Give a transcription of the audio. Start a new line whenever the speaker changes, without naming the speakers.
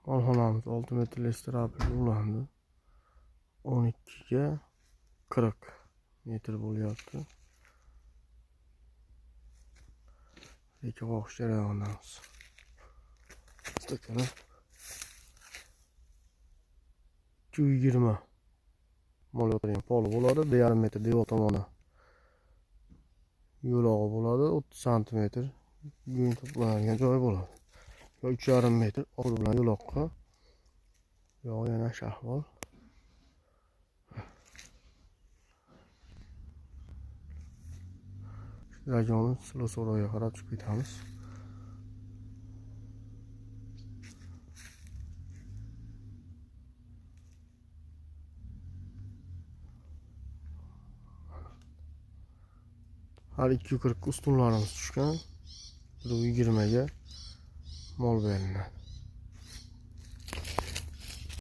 Molxonamiz 6 metrli strapli ulandi. 12 ga 40 metr bo'lyapti. Lekin qoqish jarayonidamiz. Stakani 220 mol o'tirgan poli bo'ladi. 1,5 metr devor tomoni yo'log'i bo'ladi. 30 santimetr go'ng to'planadigan joyi bo'ladi. 3,5 metr old bilan yo'loqqa. Yo'q, yana shahvol. Rajoni Siloso'roga qarab chiqib ketamiz. Har 240 ustunlarimiz tushgan. 120 ga mol beriladi.